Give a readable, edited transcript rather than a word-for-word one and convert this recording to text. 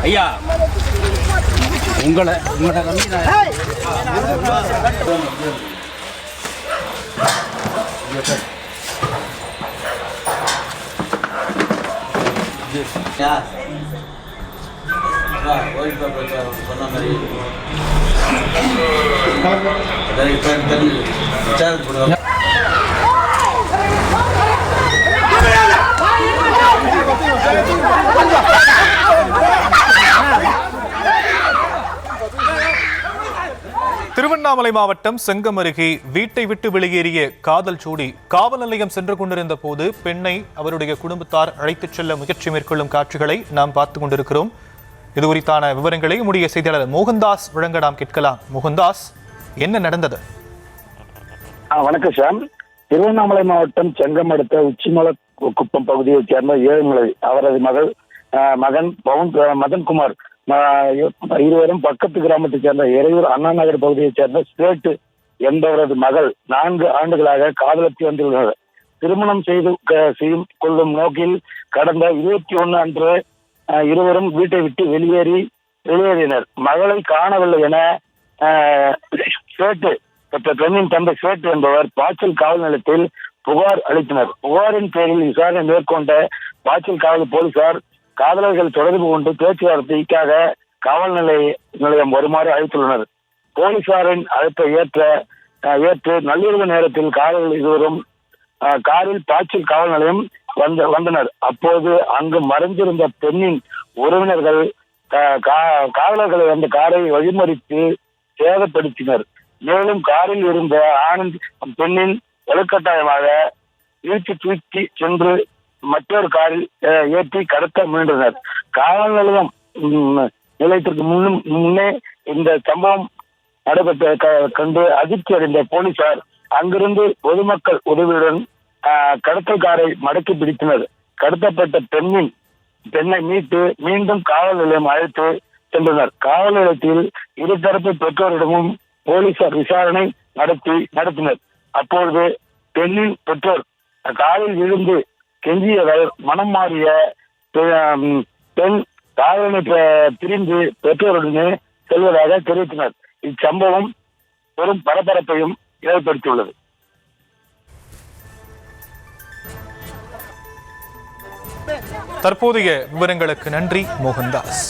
ஐயா உங்களை சொன்ன மாதிரி திருவண்ணாமலை மாவட்டம் செங்கம் அருகே வீட்டை விட்டு வெளியேறிய காதல் ஜோடி காவல் நிலையம் சென்று கொண்டிருந்த போது பெண்ணை அவருடைய குடும்பத்தார் அழைத்துச் செல்ல முயற்சி மேற்கொள்ளும் காட்சிகளை நாம் பார்த்துக் கொண்டிருக்கிறோம். இது குறித்தான விவரங்களை நம்முடைய செய்தியாளர் மோகன்தாஸ் வழங்க நாம் கேட்கலாம். மோகன்தாஸ், என்ன நடந்தது? வணக்கம் சார். திருவண்ணாமலை மாவட்டம் செங்கம் அடுத்த உச்சிமலை குப்பம் பகுதியைச் சேர்ந்த ஏழுமலை அவரது மகன் மதன்குமார் இருவரும் பக்கத்து கிராமத்தைச் சேர்ந்த இறையூர் அண்ணா நகர் பகுதியைச் சேர்ந்த ஸ்டேட் என்பவரது மகள் 4 ஆண்டுகளாக காதலித்து வந்துள்ளனர். திருமணம் செய்து கொள்ளும் நோக்கில் கடந்த 21 அன்று இருவரும் வீட்டை விட்டு வெளியேறினர். மகளை காணவில்லை என ஸ்டேட் பெண்ணின் தந்தை ஸ்டேட் என்பவர் பாய்ச்சல் காவல் நிலையத்தில் புகார் அளித்தனர். புகாரின் பேரில் விசாரணை மேற்கொண்ட பாய்ச்சல் காவல் போலீசார் காதலர்கள் தொடர்பு கொண்டு பேச்சுவார்த்தைக்காக காவல் நிலையம் வருமாறு அழைத்துள்ளனர். போலீசாரின் அழைப்பை ஏற்று நள்ளிரவு நேரத்தில் காதலர்கள் இருவரும் காரில் பாய்ச்சல் காவல் நிலையம் வந்தனர். அப்போது அங்கு மறைந்திருந்த பெண்ணின் உறவினர்கள் காவலர்களை அந்த காரை வழிமறித்து சேதப்படுத்தினர். மேலும் காரில் இருந்த ஆனந்த் பெண்ணின் வலுக்கட்டாயமாக இழுத்து தூக்கி சென்று மற்றொரு காரில் ஏற்றி கடத்த முயன்றனர். காவல் நிலையத்திற்கு முன்னே இந்த சம்பவம் நடைபெற்ற கண்டு அதிர்ச்சி அடைந்த போலீசார் அங்கிருந்து பொதுமக்கள் உதவியுடன் கடத்தல் காரை மடக்கி பிடித்தனர். கடத்தப்பட்ட பெண்ணை மீட்டு மீண்டும் காவல் நிலையம் அழைத்து சென்றனர். காவல் நிலையத்தில் இருதரப்பு பெற்றோரிடமும் போலீசார் விசாரணை நடத்தினர். அப்பொழுது பெண்ணின் பெற்றோர் காலில் விழுந்து கெஞ்சியவர் மனம் மாறிய பெண் காதலனை பிரிந்து பெற்றோருடனே செல்வதாக தெரிவித்தனர். இச்சம்பவம் பெரும் பரபரப்பையும் ஏற்படுத்தியுள்ளது. தற்போதைய விவரங்களுக்கு நன்றி மோகன்தாஸ்.